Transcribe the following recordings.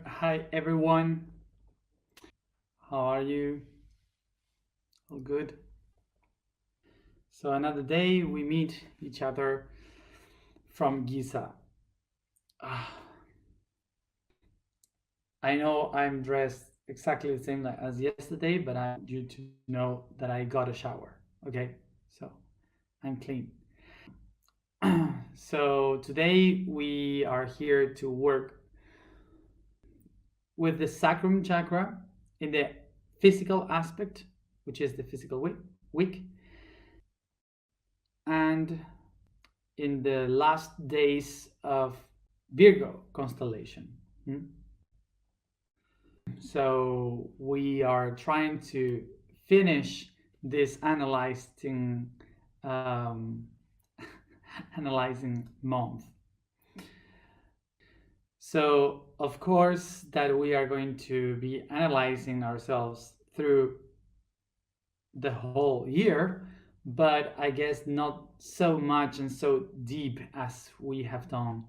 Hi everyone, how are you? All good? So another day we meet each other from Giza. Ah, I know I'm dressed exactly the same as yesterday, but I want you to know that I got a shower. Okay, so I'm clean. So today we are here to work with the Sacrum chakra in the physical aspect, which is the physical week, and in the last days of Virgo constellation. So we are trying to finish this um, analyzing month. So of course that we are going to be analyzing ourselves through the whole year, but I guess not so much and so deep as we have done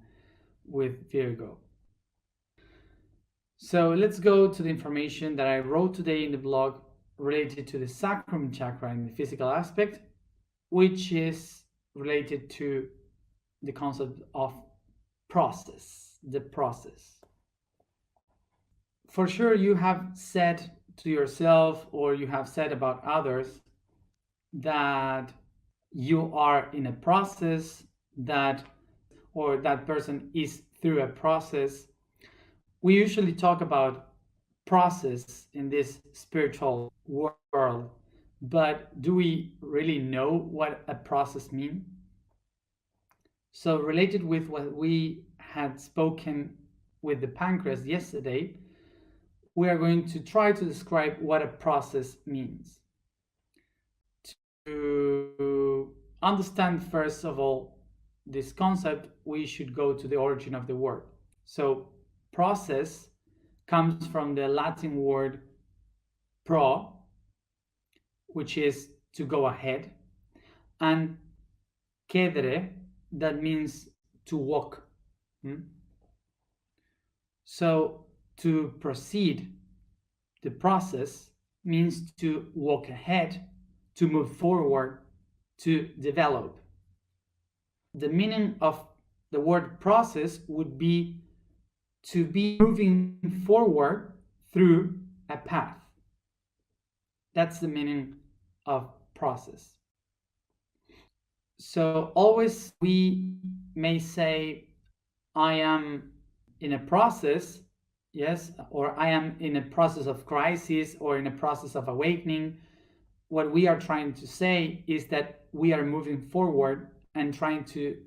with Virgo. So let's go to the information that I wrote today in the blog related to the Sacrum chakra in the physical aspect, which is related to the concept of process, the process. For sure, you have said to yourself or you have said about others that you are in a process, that or that person is through a process. We usually talk about process in this spiritual world, but do we really know what a process means? So related with what we had spoken with the pancreas yesterday, we are going to try to describe what a process means. To understand first of all this concept, we should go to the origin of the word. So process comes from the Latin word pro, which is to go ahead, and cedere, that means to walk. So to proceed the process means to walk ahead, to move forward, to develop. The meaning of the word process would be to be moving forward through a path. That's the meaning of process. So always we may say, I am in a process, yes, or I am in a process of crisis or in a process of awakening. What we are trying to say is that we are moving forward and trying to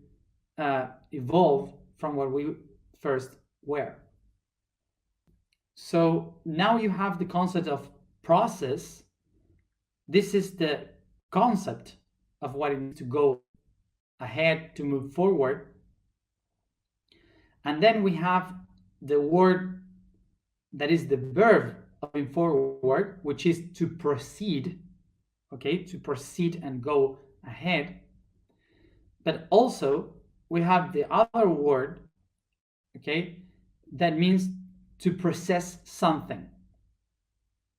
evolve from what we first were. So now you have the concept of process. This is the concept of what it means to go ahead, to move forward. And then we have the word that is the verb of moving forward, which is to proceed, okay, to proceed and go ahead. But also we have the other word, okay, that means to process something,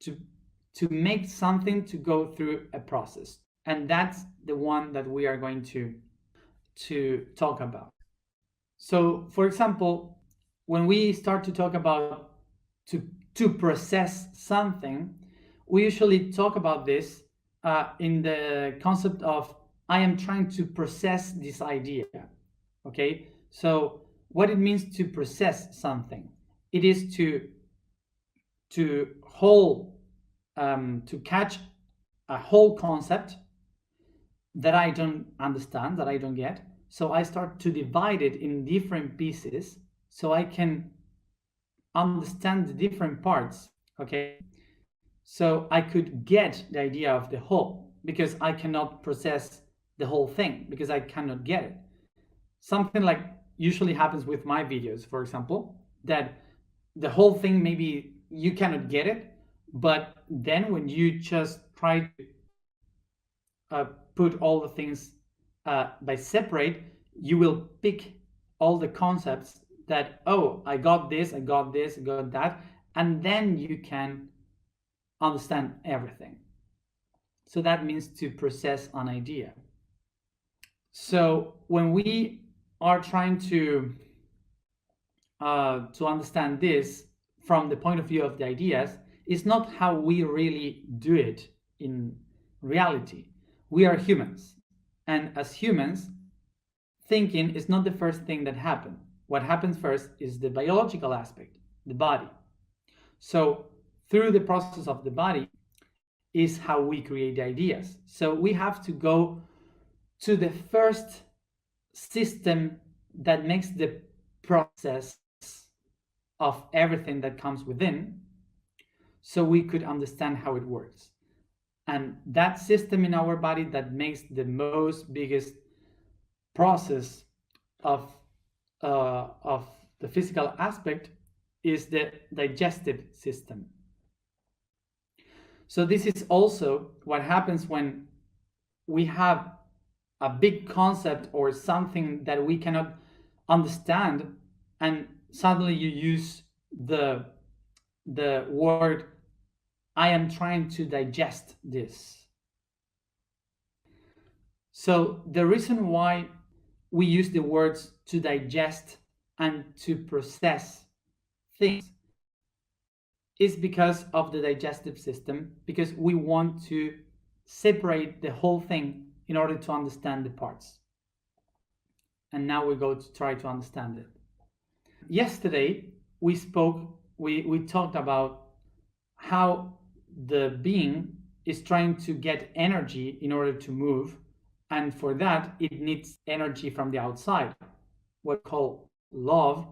to make something to go through a process. And that's the one that we are going to talk about. So for example, when we start to talk about to process something, we usually talk about this in the concept of I am trying to process this idea. Okay, so what it means to process something, it is to whole to catch a whole concept that I don't understand, that I don't get. So I start to divide it in different pieces so I can understand the different parts. Okay, so I could get the idea of the whole, because I cannot process the whole thing because I cannot get it. Something like usually happens with my videos, for example, that the whole thing maybe you cannot get it, but then when you just try to put all the things by separate, you will pick all the concepts that, oh, I got this, I got this, I got that, and then you can understand everything. So that means to process an idea. So when we are trying to understand this from the point of view of the ideas, it's not how we really do it in reality. We are humans, and as humans, thinking is not the first thing that happens. What happens first is the biological aspect, the body. So through the process of the body is how we create ideas. So we have to go to the first system that makes the process of everything that comes within, so we could understand how it works. And that system in our body that makes the most biggest process of the physical aspect is the digestive system. So this is also what happens when we have a big concept or something that we cannot understand, and suddenly you use the word, I am trying to digest this. So the reason why we use the words to digest and to process things is because of the digestive system, because we want to separate the whole thing in order to understand the parts. And now we go to try to understand it. Yesterday we talked about how the being is trying to get energy in order to move, and for that it needs energy from the outside, what we call love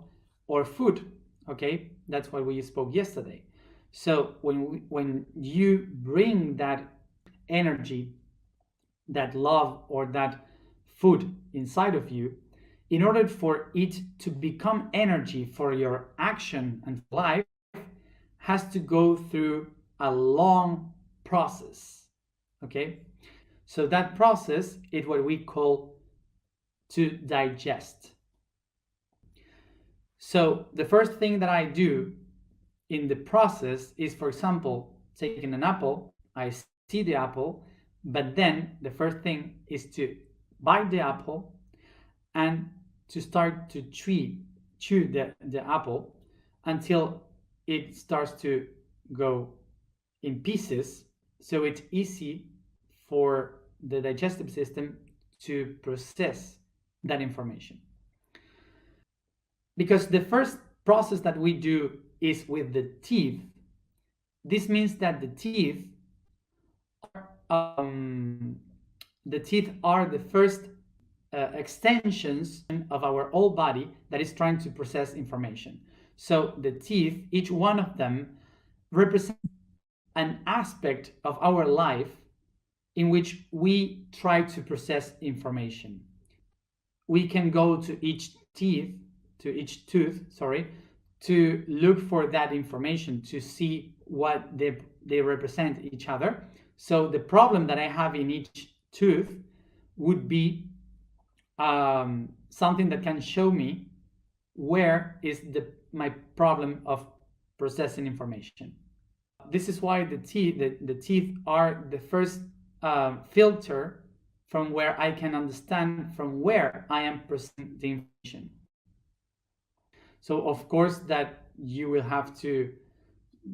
or food. Okay, that's what we spoke yesterday. So when you bring that energy, that love or that food inside of you, in order for it to become energy for your action and life, has to go through a long process. Okay, so that process is what we call to digest. So the first thing that I do in the process is, for example, taking an apple. I see the apple, but then the first thing is to bite the apple and to start to chew the apple until it starts to go in pieces, so it's easy for the digestive system to process that information. Because the first process that we do is with the teeth. This means that the teeth are the first extensions of our whole body that is trying to process information. So the teeth, each one of them, represents an aspect of our life in which we try to process information. We can go to each tooth, to look for that information, to see what they represent each other. So the problem that I have in each tooth would be something that can show me where is my problem of processing information. This is why the teeth are the first filter from where I can understand from where I am processing the information. So of course that you will have to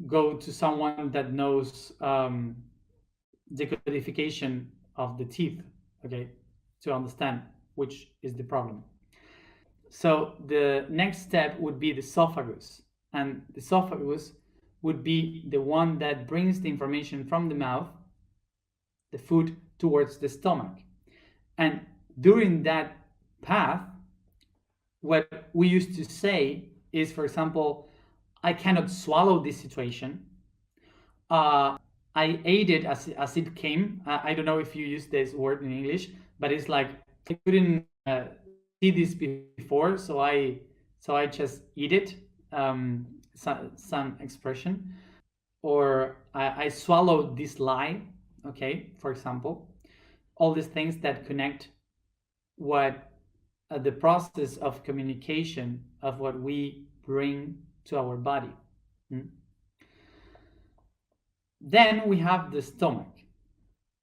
go to someone that knows the codification of the teeth, okay, to understand which is the problem. So the next step would be the esophagus, and the esophagus would be the one that brings the information from the mouth, the food, towards the stomach. And during that path, what we used to say is, for example, I cannot swallow this situation. I ate it as it came. I don't know if you use this word in English, but it's like I couldn't see this before, so I just eat it. Some expression, or I swallowed this lie. Okay, for example, all these things that connect what the process of communication of what we bring to our body. Then we have the stomach,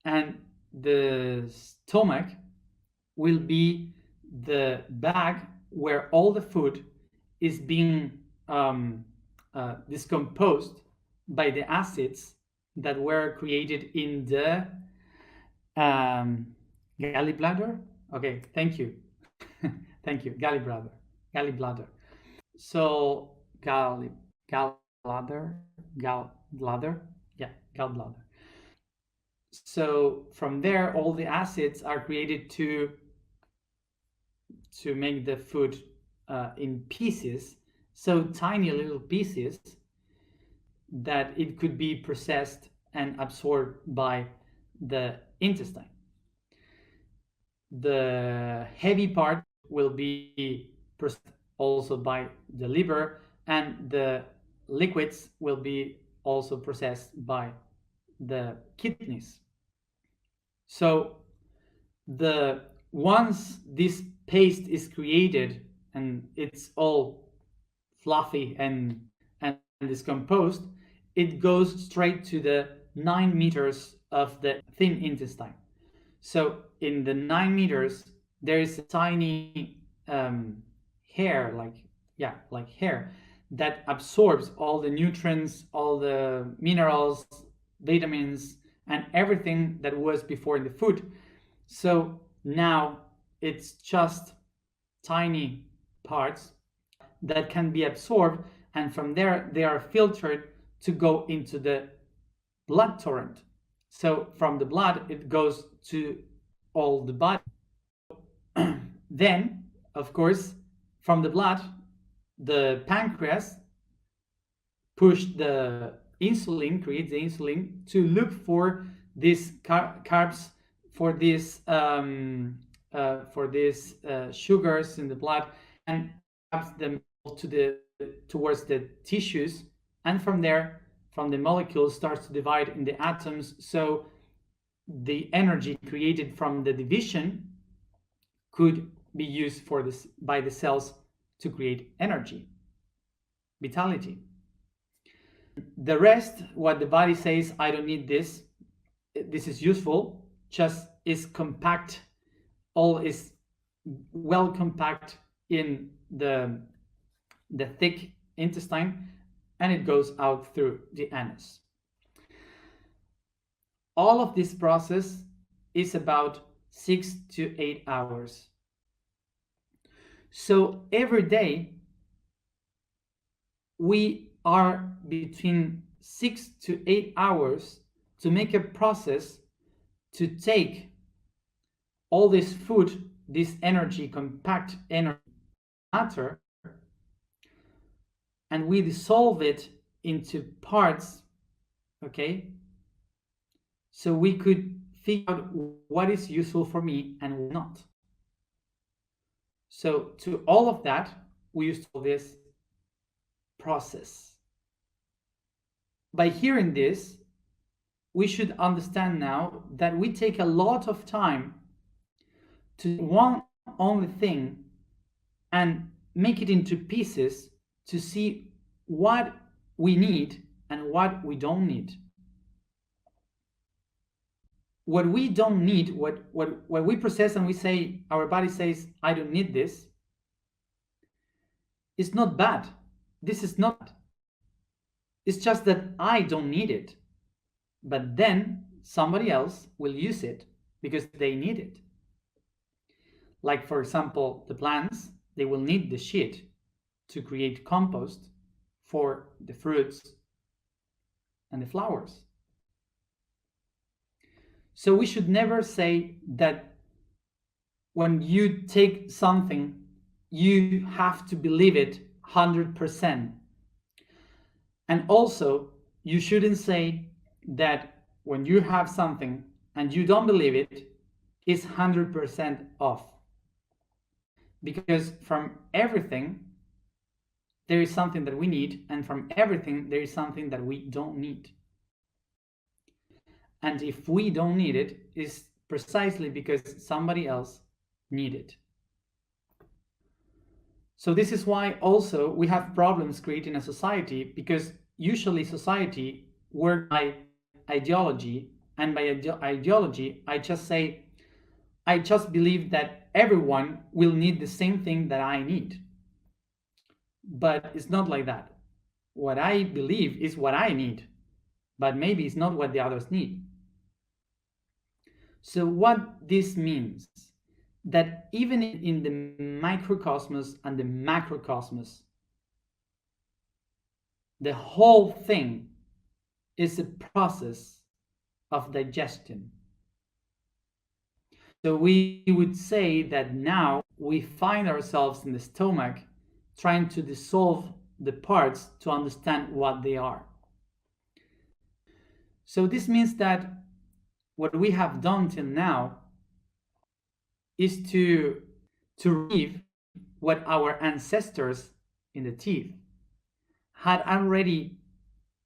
and the stomach will be the bag where all the food is being discomposed by the acids that were created in the gallbladder. Okay, thank you. Thank you, gallbladder. So gallbladder, yeah, gallbladder. So from there, all the acids are created to make the food in pieces, so tiny little pieces that it could be processed and absorbed by the intestine. The heavy part will be processed also by the liver, and the liquids will be also processed by the kidneys. So once this paste is created and it's all fluffy and discomposed, it goes straight to the 9 meters of the thin intestine. So in the 9 meters, there is a tiny hair, like hair, that absorbs all the nutrients, all the minerals, vitamins, and everything that was before in the food. So now it's just tiny parts that can be absorbed, and from there they are filtered to go into the blood torrent. So from the blood it goes to all the body. Then, of course, from the blood, the pancreas creates the insulin to look for these carbs, for these sugars in the blood, and grabs them towards the tissues, and from there, from the molecules, starts to divide in the atoms. So the energy created from the division could be used by the cells to create energy, vitality. The rest, what the body says, I don't need this, this is useful, just is compact, all is well compact in the thick intestine, and it goes out through the anus. All of this process is about 6 to 8 hours. So every day we are between 6 to 8 hours to make a process to take all this food, this energy, compact energy matter, and we dissolve it into parts, okay? So we could figure out what is useful for me and what not. So to all of that, we use this process. By hearing this, we should understand now that we take a lot of time to one only thing and make it into pieces to see what we need and what we don't need. What we don't need, what we process and we say, our body says, I don't need this, it's not bad. This is not. It's just that I don't need it. But then somebody else will use it because they need it. Like, for example, the plants, they will need the shit to create compost for the fruits and the flowers. So we should never say that when you take something, you have to believe it 100%. And also, you shouldn't say that when you have something and you don't believe it, it's 100% off. Because from everything, there is something that we need, and from everything, there is something that we don't need. And if we don't need it, it's precisely because somebody else needs it. So this is why also we have problems creating a society, because usually society work by ideology, and by ideology I just believe that everyone will need the same thing that I need. But it's not like that. What I believe is what I need, but maybe it's not what the others need. So what this means, that even in the microcosmos and the macrocosmos, the whole thing is a process of digestion. So we would say that now we find ourselves in the stomach trying to dissolve the parts to understand what they are. So this means that what we have done till now is to retrieve what our ancestors in the teeth had already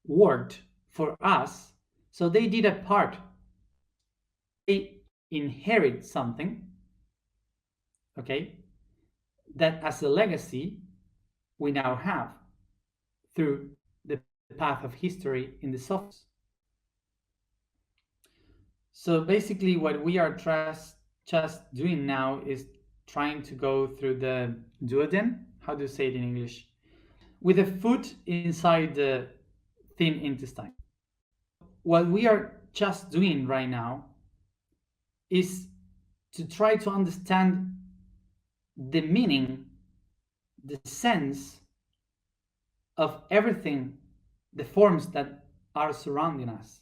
worked for us. So they did a part. They inherit something, okay, that as a legacy we now have through the path of history in the sophos. So basically what we are just doing now is trying to go through the duoden, how do you say it in English, with a foot inside the thin intestine. What we are just doing right now is to try to understand the meaning, the sense of everything, the forms that are surrounding us.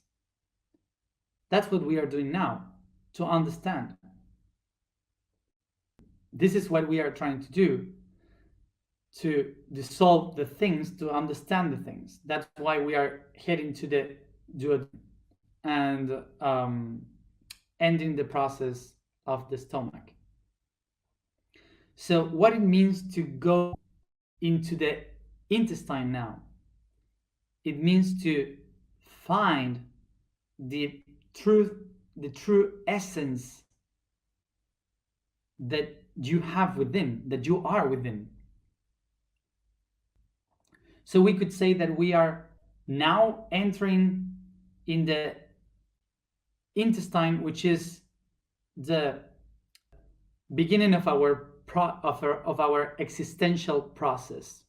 That's what we are doing now, to understand. This is what we are trying to do, to dissolve the things, to understand the things. That's why we are heading to the duodenum and ending the process of the stomach. So what it means to go into the intestine now, it means to find the true essence that you have within, that you are within. So we could say that we are now entering in the intestine, which is the beginning of our existential process.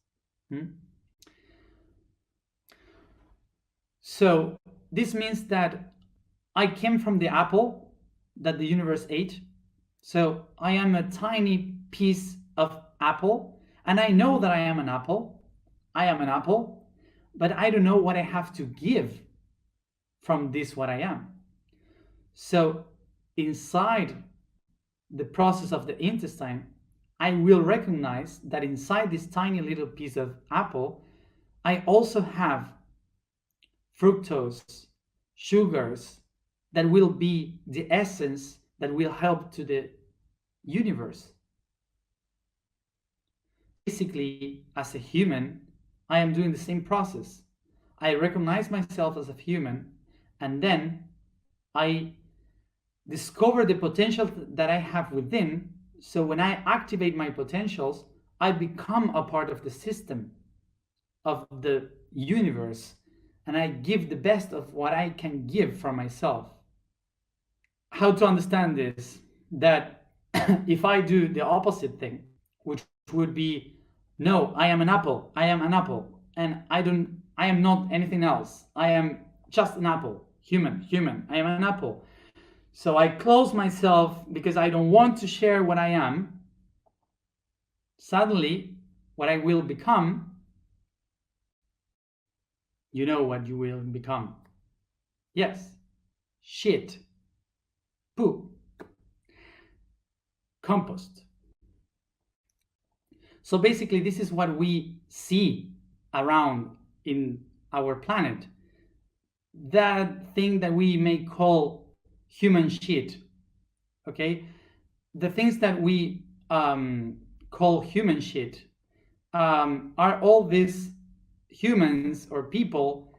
So this means that I came from the apple that the universe ate. So I am a tiny piece of apple, and I know that I am an apple. I am an apple, but I don't know what I have to give from this, what I am. So inside the process of the intestine, I will recognize that inside this tiny little piece of apple, I also have fructose, sugars that will be the essence that will help to the universe. Basically, as a human, I am doing the same process. I recognize myself as a human, and then I discover the potential that I have within. So when I activate my potentials, I become a part of the system, of the universe, and I give the best of what I can give from myself. How to understand this? That if I do the opposite thing, which would be, no, I am an apple, and I am not anything else. I am just an apple, human, I am an apple. So I close myself because I don't want to share what I am. Suddenly, what I will become, you know what you will become. Yes, shit, poop, compost. So basically, this is what we see around in our planet. That thing that we may call human shit, okay? The things that we call human shit are all these humans or people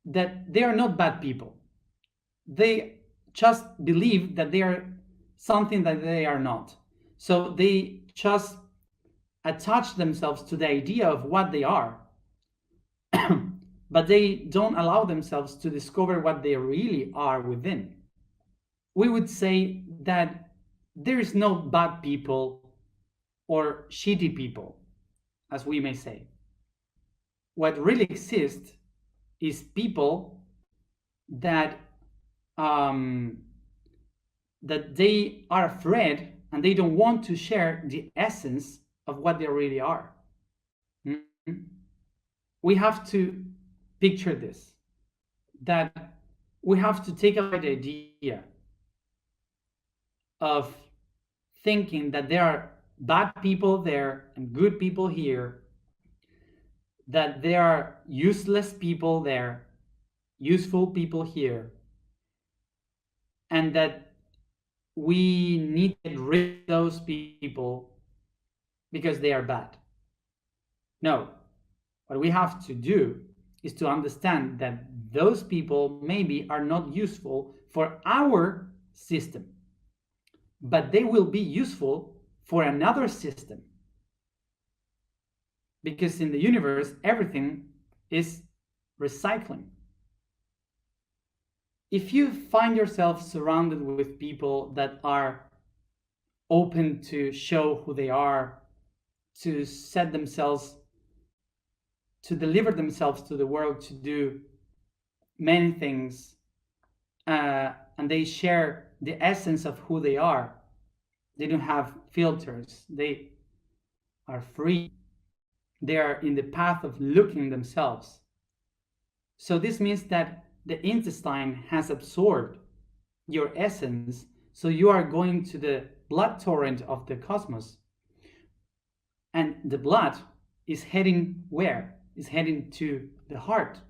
that they are not bad people. They just believe that they are something that they are not. So they just attach themselves to the idea of what they are, but they don't allow themselves to discover what they really are within. We would say that there is no bad people or shitty people, as we may say. What really exists is people that that they are afraid and they don't want to share the essence of what they really are. We have to picture this, that we have to take away the idea of thinking that there are bad people there and good people here, that there are useless people there, useful people here, and that we need to get rid of those people because they are bad. No, what we have to do is to understand that those people maybe are not useful for our system, but they will be useful for another system. Because in the universe, everything is recycling. If you find yourself surrounded with people that are open to show who they are, to set themselves, to deliver themselves to the world, to do many things, and they share the essence of who they are, they don't have filters, they are free, they are in the path of looking themselves. So this means that the intestine has absorbed your essence, so you are going to the blood torrent of the cosmos, and the blood is heading where? Is heading to the heart.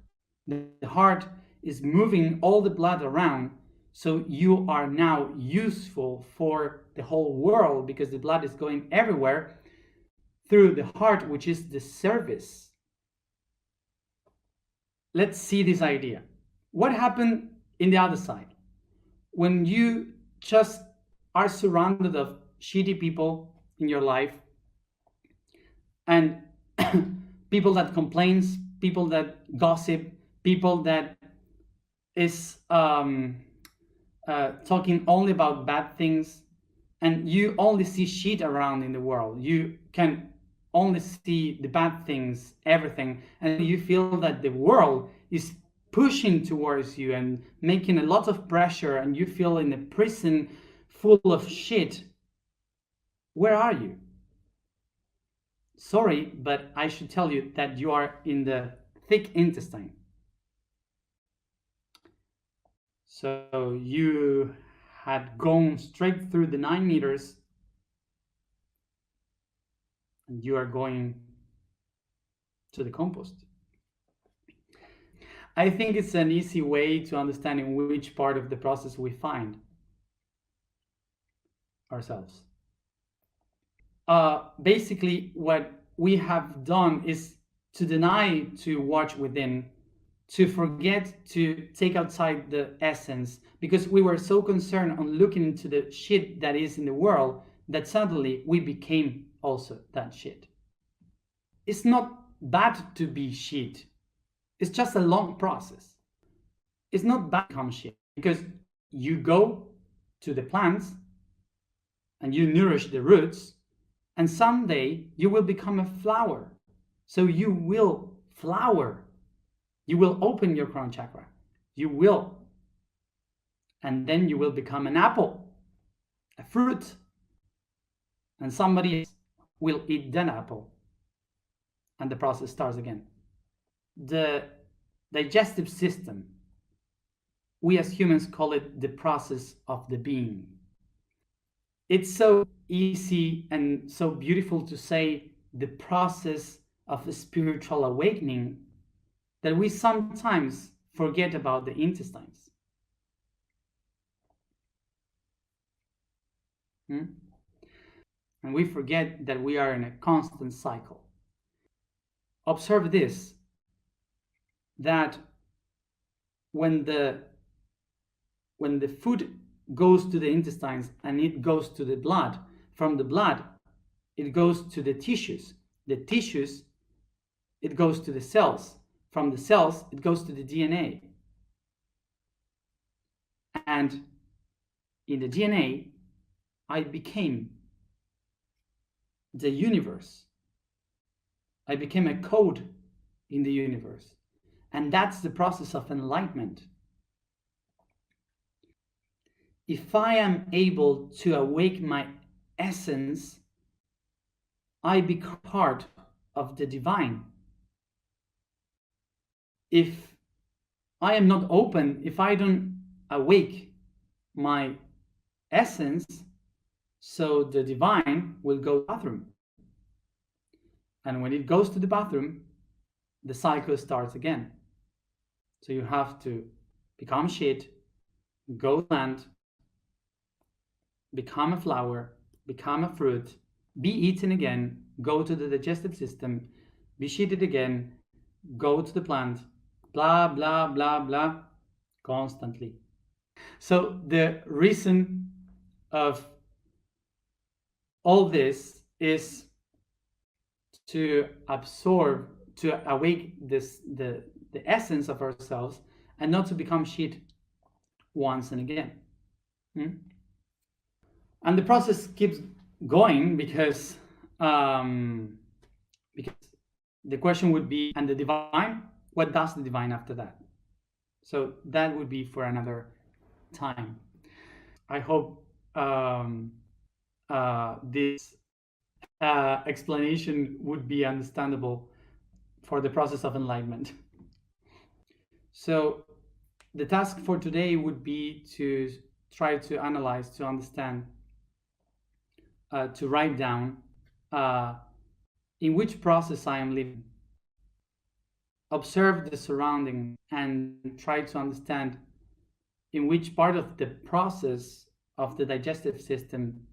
The heart is moving all the blood around, so you are now useful for the whole world because the blood is going everywhere through the heart, which is the service. Let's see this idea. What happened in the other side? When you just are surrounded of shitty people in your life, and people that complains, people that gossip, people that is talking only about bad things, and you only see shit around in the world, you can only see the bad things, everything, and you feel that the world is pushing towards you and making a lot of pressure, and you feel in a prison full of shit. Where are you? Sorry, but I should tell you that you are in the thick intestine. So you had gone straight through the 9 meters, and you are going to the compost. I think it's an easy way to understand in which part of the process we find ourselves. Basically, what we have done is to deny to watch within, to forget to take outside the essence, because we were so concerned on looking into the shit that is in the world that suddenly we became also that shit. It's not bad to be shit. It's just a long process. It's not bad to become shit, because you go to the plants and you nourish the roots, and someday you will become a flower. So you will flower. You will open your crown chakra. You will. And then you will become an apple, a fruit. And somebody else will eat that apple. And the process starts again. The digestive system, we as humans call it the process of the being. It's so easy and so beautiful to say the process of a spiritual awakening that we sometimes forget about the intestines. And we forget that we are in a constant cycle. Observe this, that when the food goes to the intestines and it goes to the blood, from the blood it goes to the tissues. The tissues, it goes to the cells. From the cells, it goes to the DNA. And in the DNA, I became the universe. I became a code in the universe. And that's the process of enlightenment. If I am able to awake my essence, I become part of the divine. If I am not open, if I don't awake my essence, so the divine will go to the bathroom. And when it goes to the bathroom, the cycle starts again. So you have to become shit, go to land, become a flower, become a fruit, be eaten again, go to the digestive system, be shitted again, go to the plant, blah, blah, blah, blah, constantly. So the reason of all this is to absorb, to awake the essence of ourselves, and not to become shit once and again. And the process keeps going because the question would be, and the divine, what does the divine after that? So that would be for another time. I hope this explanation would be understandable for the process of enlightenment. So the task for today would be to try to analyze, to understand, to write down in which process I am living. Observe the surrounding and try to understand in which part of the process of the digestive system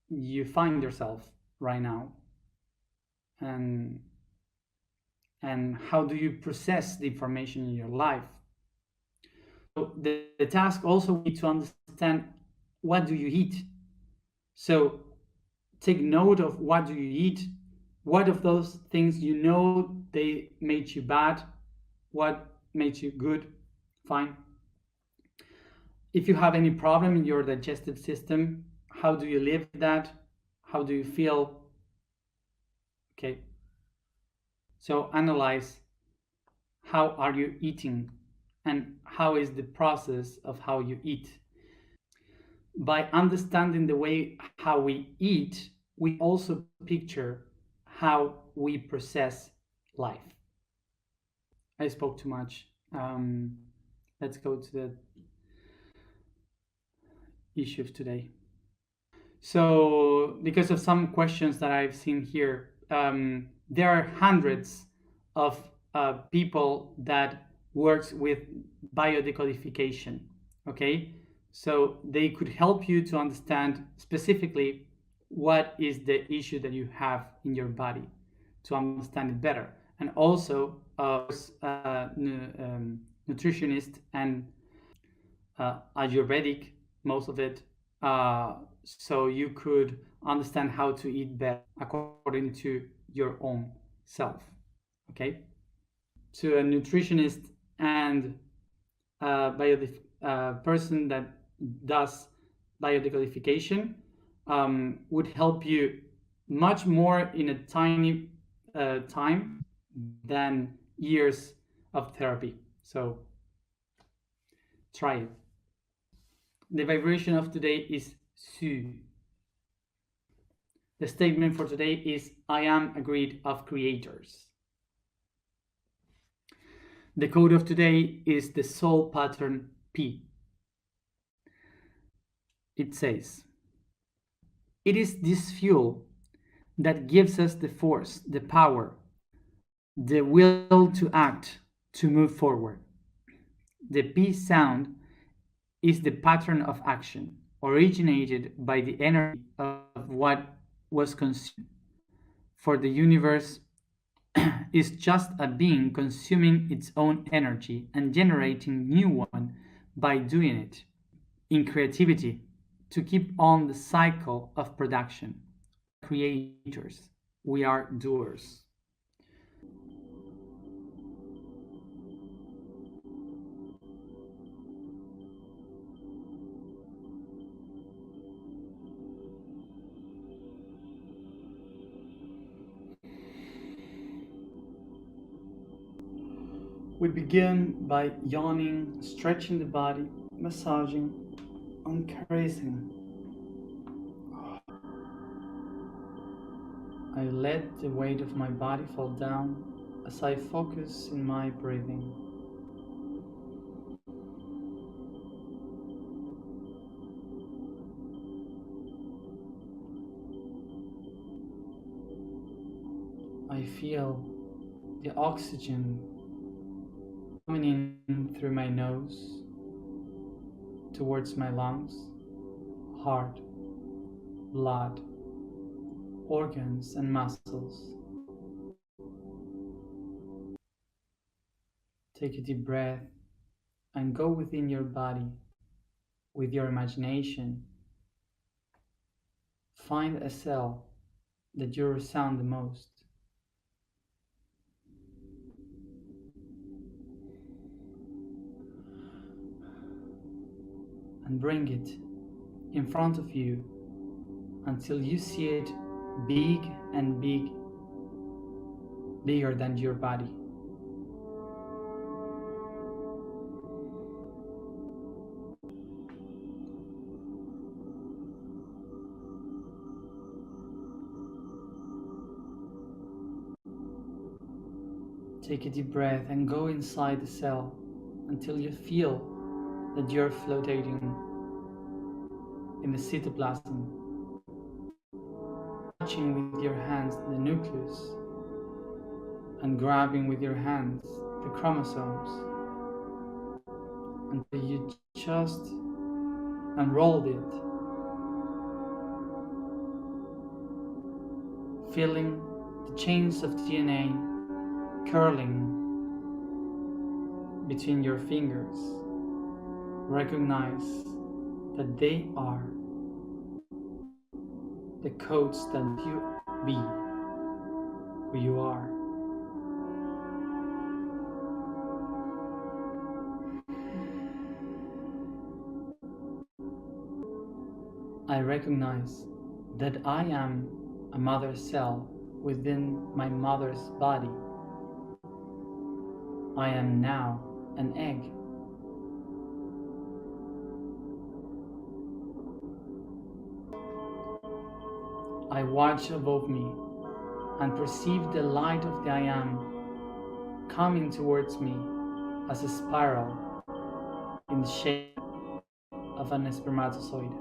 you find yourself right now, and how do you process the information in your life. So the task also needs to understand, what do you eat? So take note of what do you eat, what of those things you know they made you bad, what made you good, fine. If you have any problem in your digestive system, how do you live with that? How do you feel? Okay. So analyze, how are you eating and how is the process of how you eat. By understanding the way how we eat, we also picture how we process life. I spoke too much. Let's go to the issue of today. So because of some questions that I've seen here, there are hundreds of people that works with biodecodification. Okay, so they could help you to understand specifically what is the issue that you have in your body, to understand it better. And also nutritionist and Ayurvedic, most of it, so you could understand how to eat better according to your own self. Okay, to a nutritionist and person that does biodecodification would help you much more in a tiny time than years of therapy. So try it. The vibration of today is Su. The statement for today is, I am a grid of creators. The code of today is the soul pattern P. It says, it is this fuel that gives us the force, the power, the will to act, to move forward. The P sound is the pattern of action, originated by the energy of what was consumed. For the universe is just a being consuming its own energy and generating new one by doing it. In creativity, to keep on the cycle of production. creators, we are doers. We begin by yawning, stretching the body, massaging, and caressing. I let the weight of my body fall down as I focus in my breathing. I feel the oxygen coming in through my nose towards my lungs, heart, blood, organs, and muscles. Take a deep breath and go within your body with your imagination. Find a cell that you resound the most. And bring it in front of you until you see it big and big, bigger than your body. Take a deep breath and go inside the cell until you feel that you're floating in the cytoplasm, touching with your hands the nucleus and grabbing with your hands the chromosomes until you just unrolled it, feeling the chains of DNA curling between your fingers. Recognize that they are the codes that you be who you are. I recognize that I am a mother cell within my mother's body. I am now an egg. I watch above me and perceive the light of the I am coming towards me as a spiral in the shape of an spermatozoid.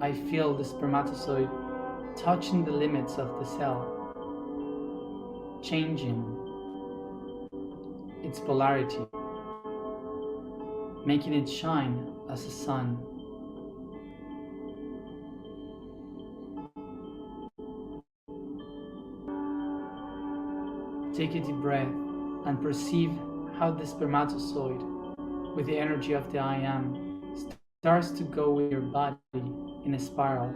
I feel the spermatozoid touching the limits of the cell, changing its polarity, making it shine as a sun. Take a deep breath and perceive how the spermatozoid, with the energy of the I am, starts to go with your body in a spiral,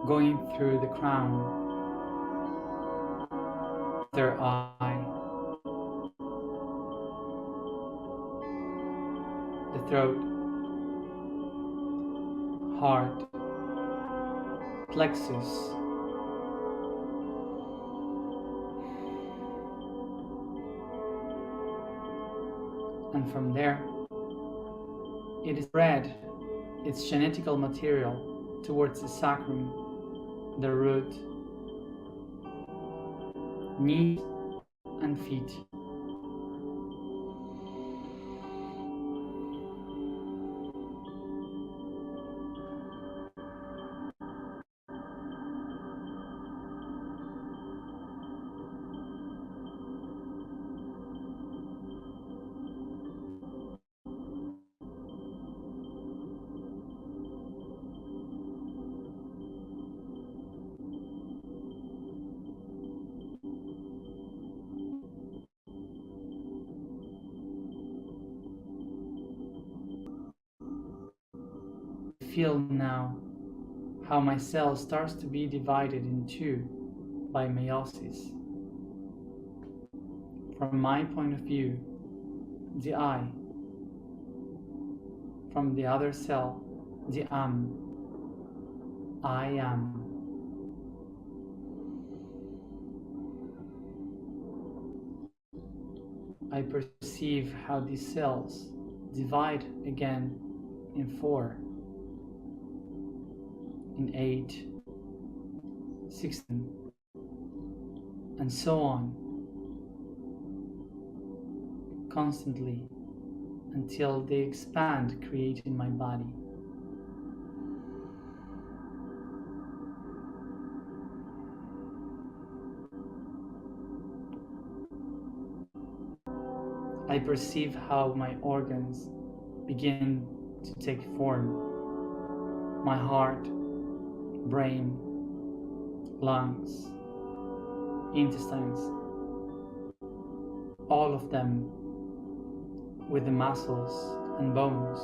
going through the crown, their eye, the throat, heart, plexus, and from there it is spread its genetical material towards the sacrum, the root, knees and feet. feel now how my cell starts to be divided in two by meiosis. From my point of view, the I. From the other cell, the I am. I perceive how these cells divide again in 4, in 8, 16, and so on, constantly until they expand, creating my body. I perceive how my organs begin to take form. My heart, brain, lungs, intestines, all of them with the muscles and bones.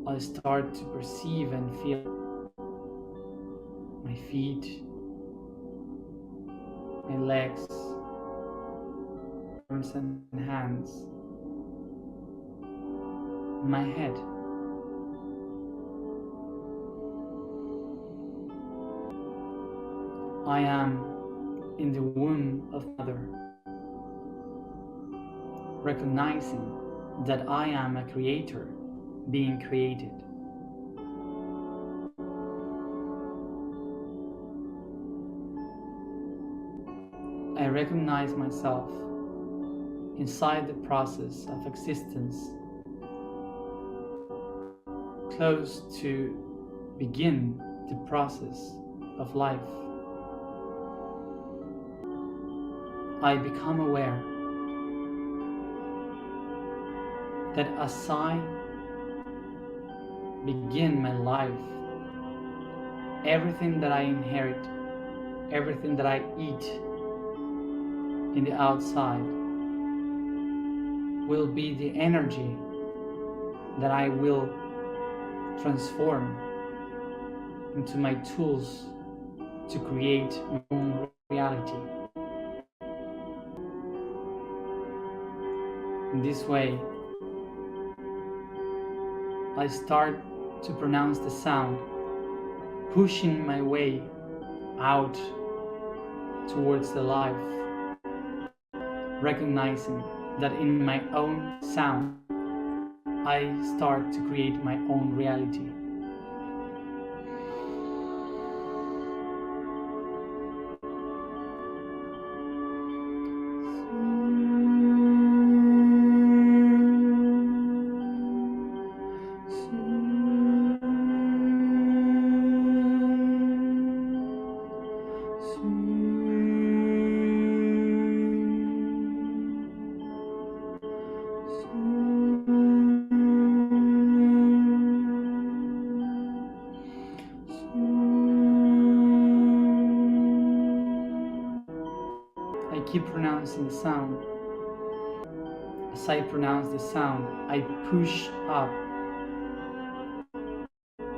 I start to perceive and feel my feet, my legs, arms and hands, my head. I am in the womb of Mother, recognizing that I am a creator being created. I recognize myself inside the process of existence, close to begin the process of life. I become aware that as I begin my life, everything that I inherit, everything that I eat in the outside will be the energy that I will transform into my tools to create my own reality. In this way, I start to pronounce the sound, pushing my way out towards the life, recognizing that in my own sound, I start to create my own reality. I keep pronouncing the sound. As I pronounce the sound, I push up,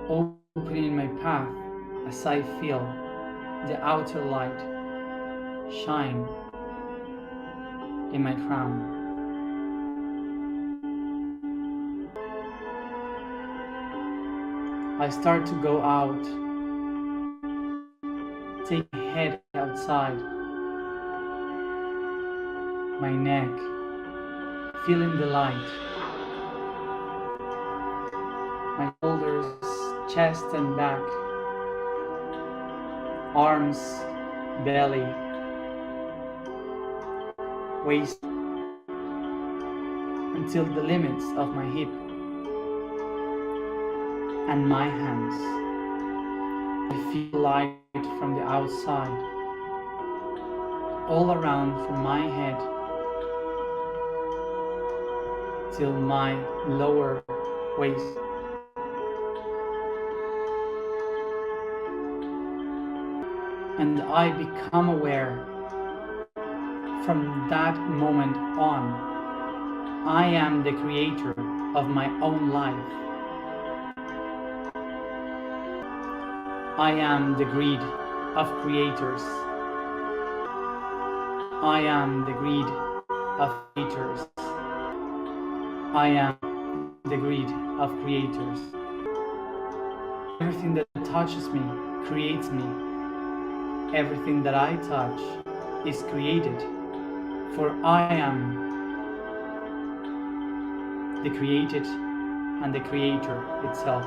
opening my path as I feel the outer light shine in my crown. I start to go out, take my head outside, my neck, feeling the light, my shoulders, chest and back, arms, belly, waist, until the limits of my hip and my hands. I feel light from the outside, all around from my head till my lower waist. And I become aware from that moment on, I am the creator of my own life. I am the greed of creators. I am the greed of creators. I am the greed of creators. Everything that touches me creates me. Everything that I touch is created, for I am the created and the creator itself.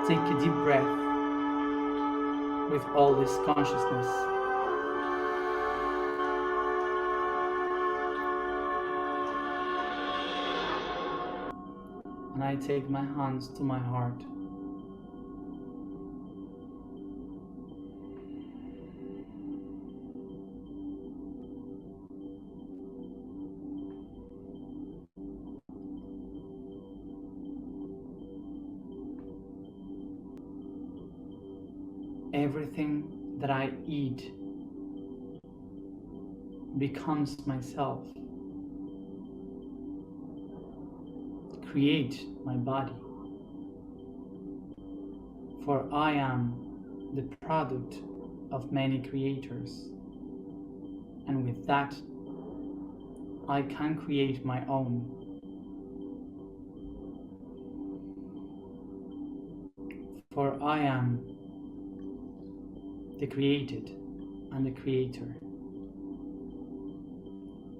Take a deep breath with all this consciousness. And I take my hands to my heart. Everything that I eat becomes myself. Create my body. For I am the product of many creators. And with that, I can create my own. For I am the created and the creator.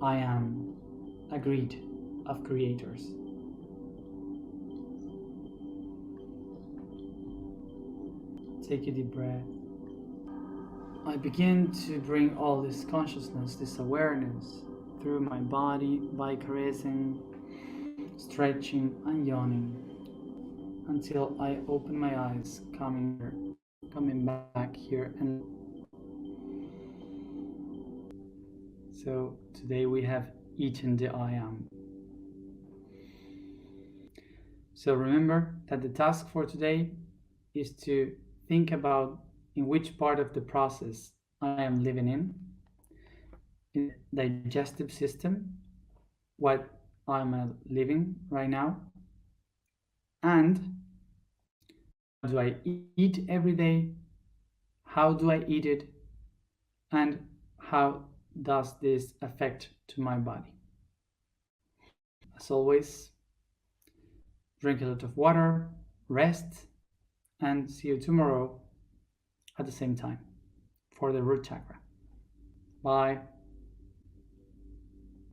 I am a greed of creators. Take a deep breath. I begin to bring all this consciousness, this awareness through my body by caressing, stretching and yawning until I open my eyes, coming back here. And so today we have eaten the I am. So remember that the task for today is to think about in which part of the process I am living in the digestive system, what I'm living right now, and what do I eat every day, how do I eat it, and how does this affect to my body. As always, drink a lot of water, rest, and see you tomorrow at the same time for the root chakra. Bye.